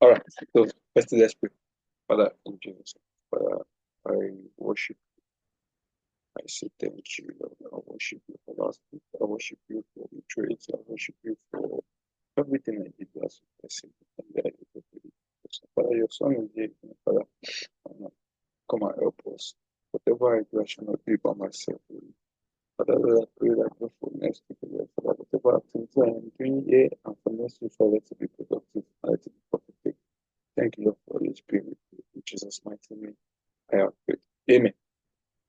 All right. So first, let's pray. Father, in Jesus, Father, I worship. I say thank you, Lord. I worship you for last week. I worship you for the trades. I worship you for everything I did last week. I say thank you. Father, your son is here. Father, come and help us. Whatever I do, I shall not do by myself. Father, Lord, I pray that God for next week, Lord, Father, whatever activity I am doing here and for next week, Father, let it be productive and let it be perfect. Thank you, Lord, for this spirit. In Jesus' mighty name, I have prayed. Amen.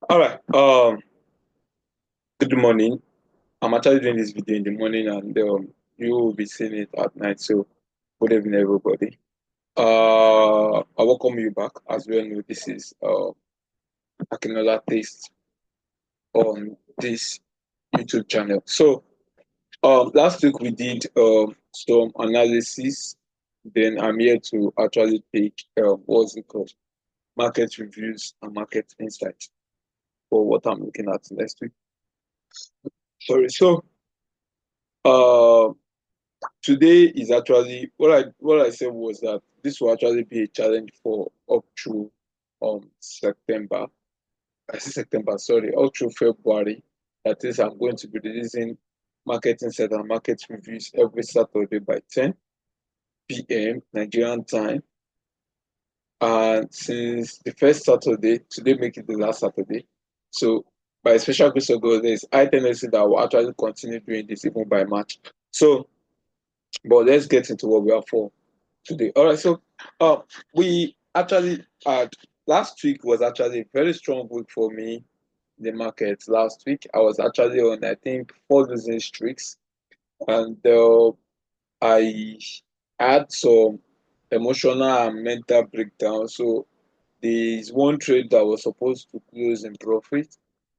All right. Good morning. I'm actually doing this video in the morning, and you will be seeing it at night. So, good evening, everybody. I welcome you back. As we all know, this is Akinola Taste on this YouTube channel. So, last week we did some analysis. Then I'm here to actually take what's it called, market reviews and market insights for what I'm looking at next week. Sorry. So, uh, today is actually what I said was that this will actually be a challenge for up through September. I say September, sorry, up through February. That is, I'm going to be releasing market insight and market reviews every Saturday by 10 p.m. Nigerian time. And since the first Saturday, today make it the last Saturday. So by special grace of God, there's high tendency that will actually continue doing this even by March. So, but let's get into what we are for today. All right, so we actually had last week was actually a very strong week for me in the market. Last week I was actually on, I think, 4 losing streaks, and I had some emotional and mental breakdown. So there's one trade that was supposed to close in profit.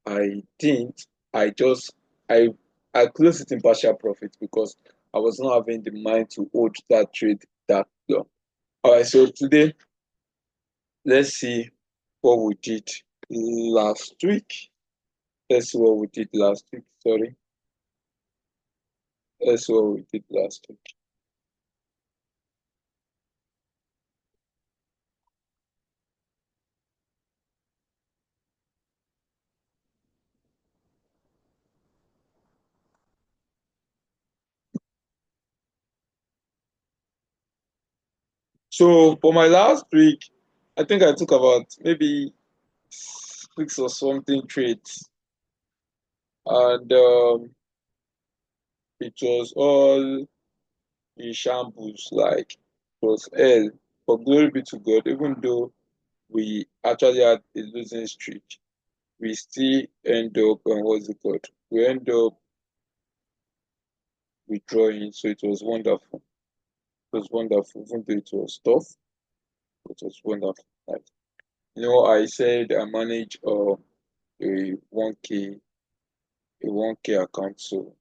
I didn't. I just I I closed it in partial profit because I was not having the mind to hold that trade that long. All right, so today let's see what we did last week. Let's see what we did last week. Sorry, let's see what we did last week. So for my last week, I think I took about maybe 6 or something trades, and it was all in shambles. Like it was hell. But glory be to God, even though we actually had a losing streak, we still end up and what's it called? We end up withdrawing. So it was wonderful. It was wonderful. Even though it was tough, it was wonderful. Like, I said I manage a 1K account. So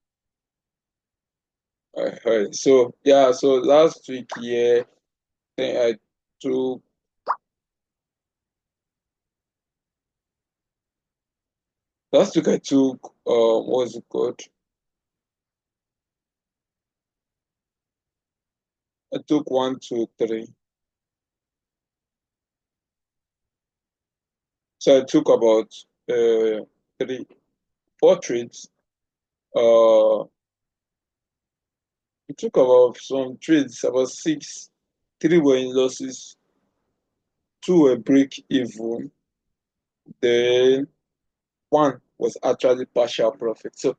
I heard. So yeah, so last week, yeah, then I took last week I took what's it called? I took one, two, three. So I took about three, four trades. Uh, it took about some trades, about six. Three were in losses, two were break even. Then one was actually partial profit. So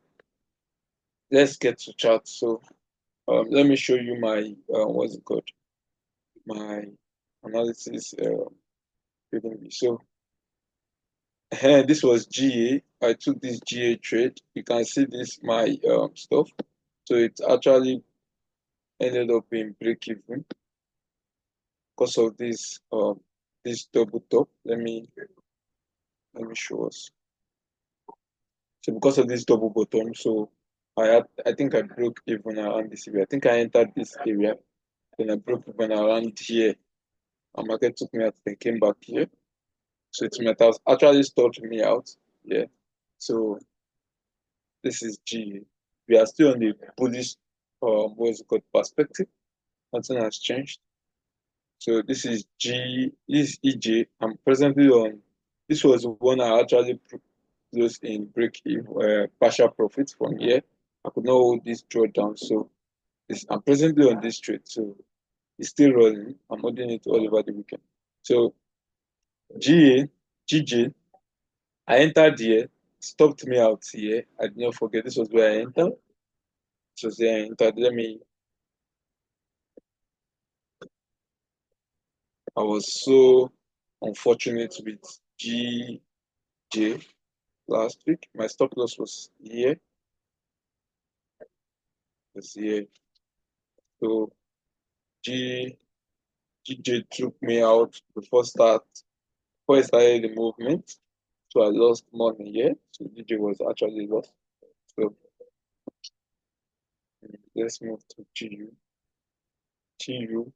let's get to chart. So let me show you my what's it called? My analysis. So this was GA. I took this GA trade. You can see this my stuff. So it actually ended up being break even because of this double top. Let me show us. So because of this double bottom, so I think I broke even around this area. I think I entered this area, then I broke even around here. And market took me out, then came back here. So it might have actually stopped me out. Yeah. So this is G. We are still on the bullish what's it called, perspective. Nothing has changed. So this is EJ. I'm presently on. This was one I actually closed in break even, partial profit from here. I could not hold this drawdown, so I'm presently on this trade. So it's still rolling. I'm holding it all over the weekend. So GJ, I entered here, stopped me out here. I did not forget this was where I entered. This was there I entered. I was so unfortunate with GJ last week. My stop loss was here. So G GJ took me out before I started the movement. So I lost money here. So GJ was actually lost. So let's move to GU. GU.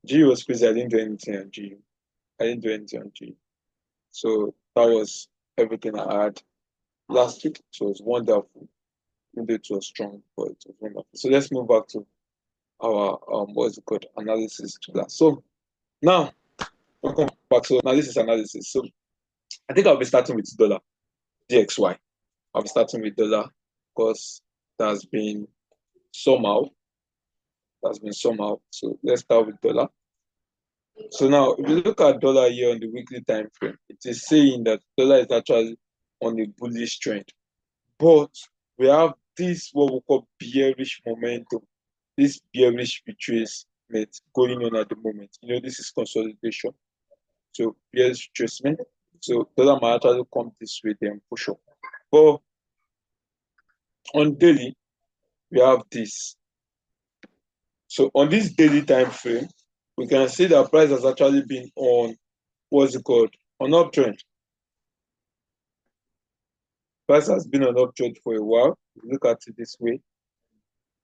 GU was crazy. I didn't do anything on GU. I didn't do anything on GU. So that was everything I had last week. So it was wonderful. Even it was strong, but it was wonderful. So let's move back to our what's it called, analysis class. So now welcome back. So now this is analysis. So I think I'll be starting with dollar DXY. I'll be starting with dollar because that's been somehow. That's been somehow. So let's start with dollar. So now if you look at dollar here on the weekly time frame, it is saying that dollar is actually on a bullish trend. But we have this what we call bearish momentum, this bearish retracement going on at the moment. This is consolidation. So bearish retracement. So dollar might actually come this way then push up. But on daily, we have this. So on this daily time frame, we can see that price has actually been on what's it called? On uptrend. Price has been on uptrend for a while. Look at it this way.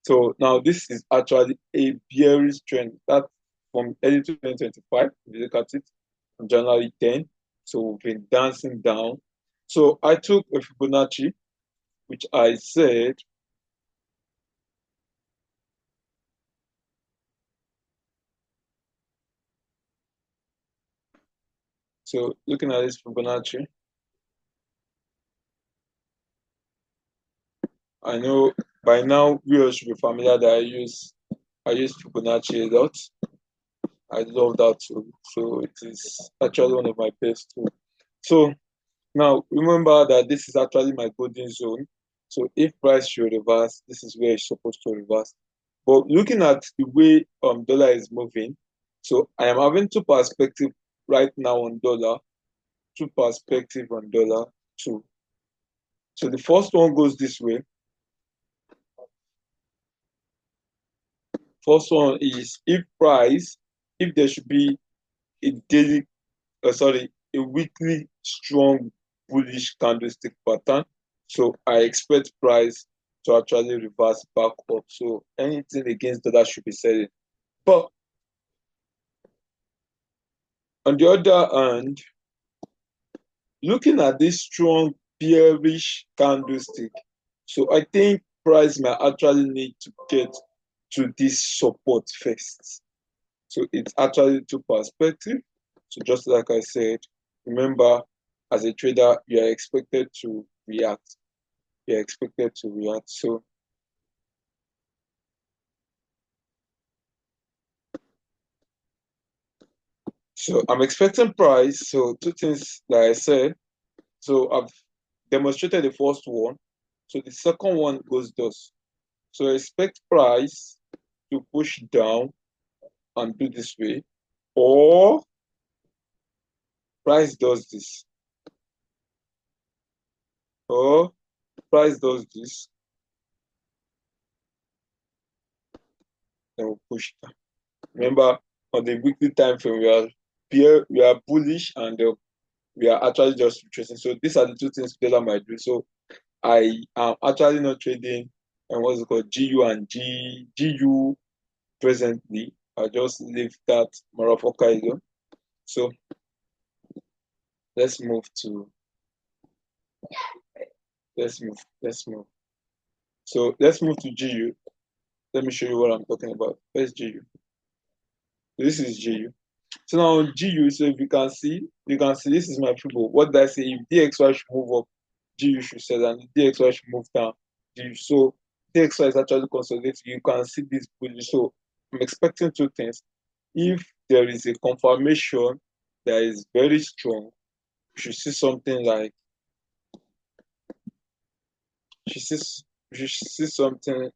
So now this is actually a bearish trend that from early 2025. If you look at it from January 10, so we've been dancing down. So I took a Fibonacci, which I said so. Looking at this Fibonacci, I know by now we all should be familiar that I use Fibonacci a lot. I love that tool. So it is actually one of my best tools. So now remember that this is actually my golden zone. So if price should reverse, this is where it's supposed to reverse. But looking at the way dollar is moving, so I am having two perspectives right now on dollar, two perspective on dollar, two. So the first one goes this way. First one is if there should be a a weekly strong bullish candlestick pattern. So I expect price to actually reverse back up. So anything against that should be selling. But on the other hand, looking at this strong bearish candlestick, so I think price might actually need to get to this support first. So it's actually two perspectives. So just like I said, remember, as a trader, you are expected to react. You're expected to react. So I'm expecting price. So two things like I said. So I've demonstrated the first one. So the second one goes thus. So expect price to push down and do this way, or price does this, or price does this, then we'll push down. Remember, on the weekly time frame, we are bullish and we are actually just retracing. So these are the two things Taylor might do. So I am actually not trading and what's it called GU presently. I just leave that motherfucker alone. So let's move to let's move. So let's move to GU. let me show you what I'm talking about. Where's GU? This is GU. So now GU, so if you can see this is my people. What did I say? If DXY should move up, GU should sell, and if DXY should move down, GU. So DXY is actually consolidating. You can see this bullish. So I'm expecting two things. If there is a confirmation that is very strong, you should see something like you should see something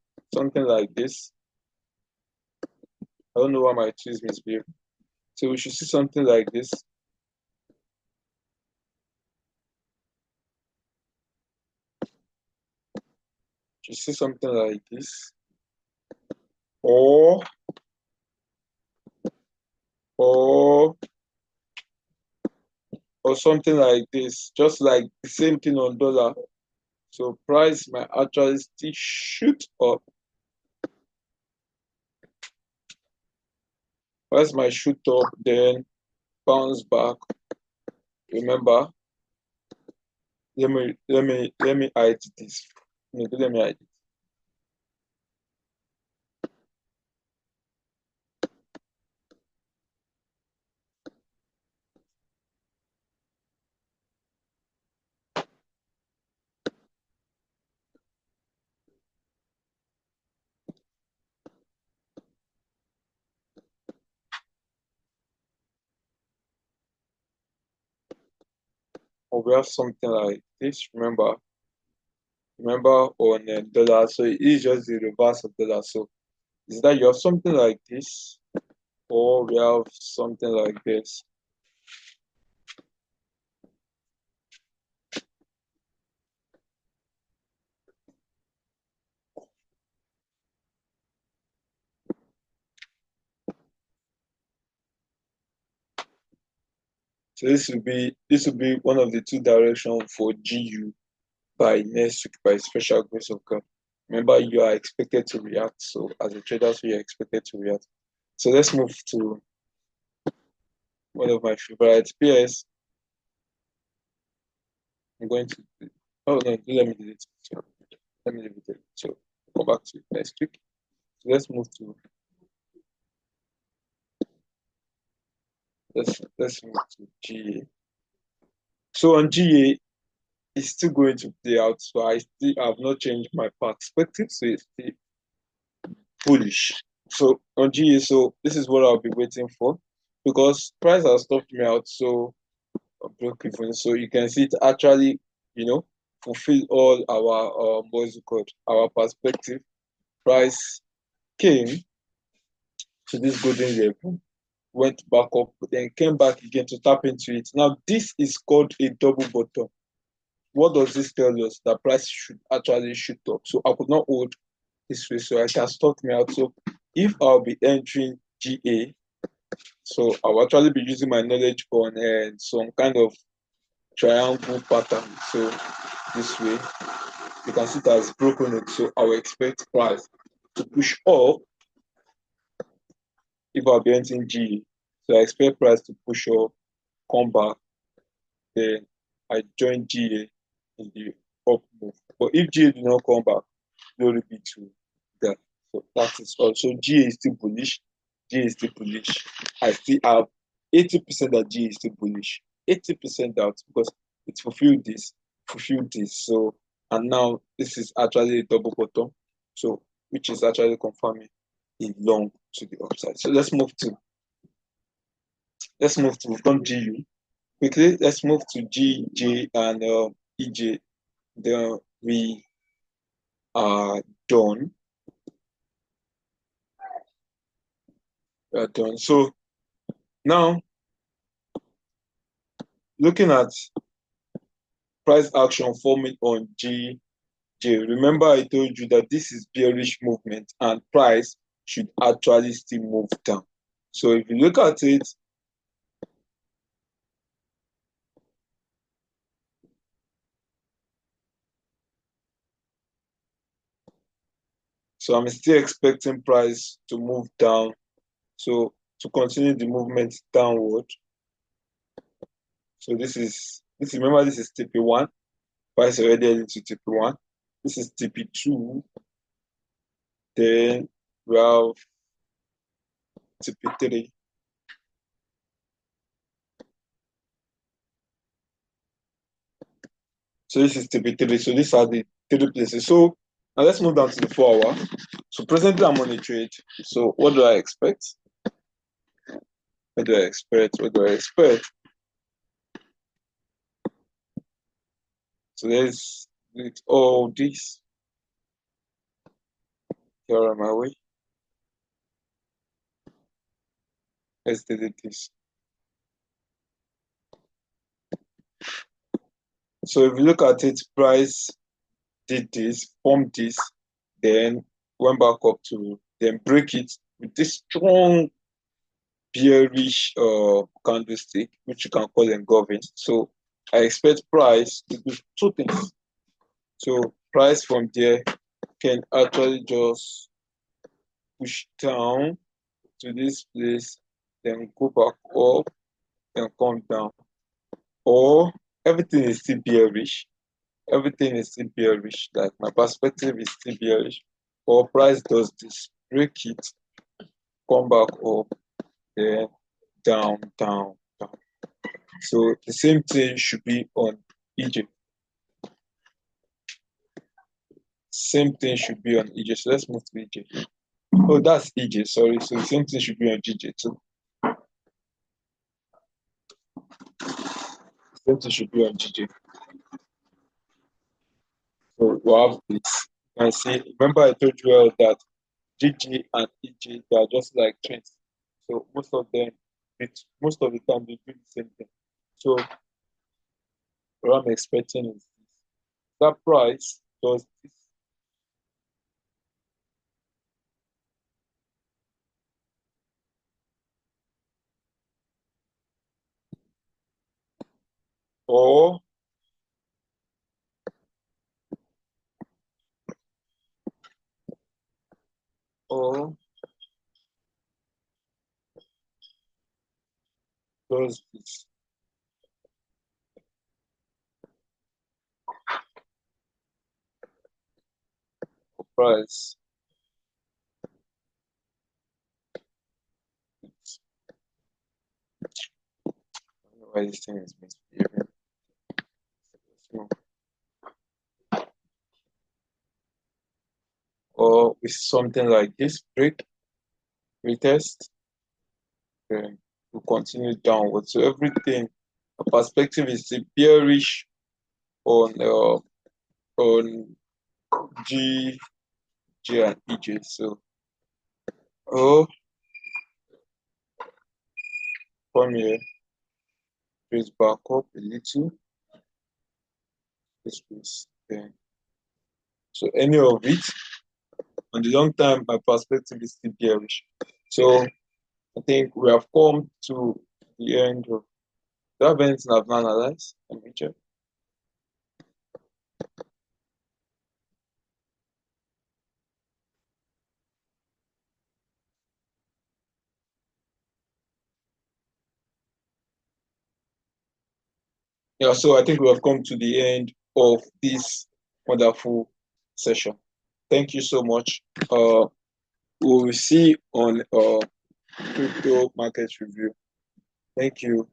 like this. I don't know why my trees misbehave. So we should see something like this. You see something like this, or or or something like this, just like the same thing on dollar. So price might actually still shoot up. Price might shoot up, then bounce back. Remember, let me hide this. No, let me hide it. Or we have something like this. Remember on dollar. So it is just the reverse of dollar. So is that you have something like this, or we have something like this. So this will be one of the two directions for GU by next week by special grace of God. Remember, you are expected to react. So as a trader, so you're expected to react. So let's move to one of my favorite PS. I'm going to oh no, let me delete it. So, let me delete it. So come back to it next week. So let's move to GA. So on GA, it's still going to play out. So I still have not changed my perspective. So it's still bullish. So on GA, so this is what I'll be waiting for because price has stopped me out. So broke even. So you can see it actually, fulfill all our what's it called, our perspective. Price came to this golden level, went back up, then came back again to tap into it. Now this is called a double bottom. What does this tell us? That price should actually shoot up. So I could not hold this way, so I can stop me out. So if I'll be entering GA, so I'll actually be using my knowledge on some kind of triangle pattern. So this way, you can see it has broken it. So I will expect price to push up if I'll be entering GA. So I expect price to push up, come back, then I join GA in the up move. But if GA do not come back, glory be to God. So that is all. So GA is still bullish. GA is still bullish. I still have 80% that GA is still bullish. 80% doubt because it fulfilled this. So and now this is actually a double bottom. So which is actually confirming a long to the upside. So let's move to we've done GU. Quickly, let's move to GJ and EJ. Then we are done. We are done. So now looking at price action forming on GJ. Remember I told you that this is bearish movement and price should actually still move down. So if you look at it, so I'm still expecting price to move down. So to continue the movement downward. So remember this is TP1. Price already heading to TP1. This is TP2. Then we have TP3. So this is TP3. So these are the three places. So now let's move down to the 4 hour. So presently I'm on a trade. So what do I expect? What do I expect? What do I expect? So let's delete all this. Here on my way. Let's delete this. So if you look at it, price did this, formed this, then went back up to, then break it with this strong bearish candlestick, which you can call engulfing. So I expect price to do two things. So price from there can actually just push down to this place, then go back up, then come down. Or everything is still bearish. Everything is still bearish. Like my perspective is still bearish. Or price does this, break it, come back up, then down, down, down. So the same thing should be on EJ. Same thing should be on EJ. So let's move to EJ. Oh, that's EJ, sorry. So the same thing should be on GJ too. Same thing should be on GJ. So we have this. You can see, remember I told you all that GG and EJ, they are just like twins. So most of them, most of the time they do the same thing. So what I'm expecting is this. That price does this, or or does this. Price. I don't know why this thing is misbehaving. So, or with something like this, break, retest, then we continue downward. So everything, the perspective is still bearish on G, J, and EJ. So oh, from here, trace back up a little. This place, then so any of it on the long time, my perspective is still bearish. So I think we have come to the end of the events I've analyzed. Let me check. Yeah, so I think we have come to the end of this wonderful session. Thank you so much. We will see on crypto market review. Thank you.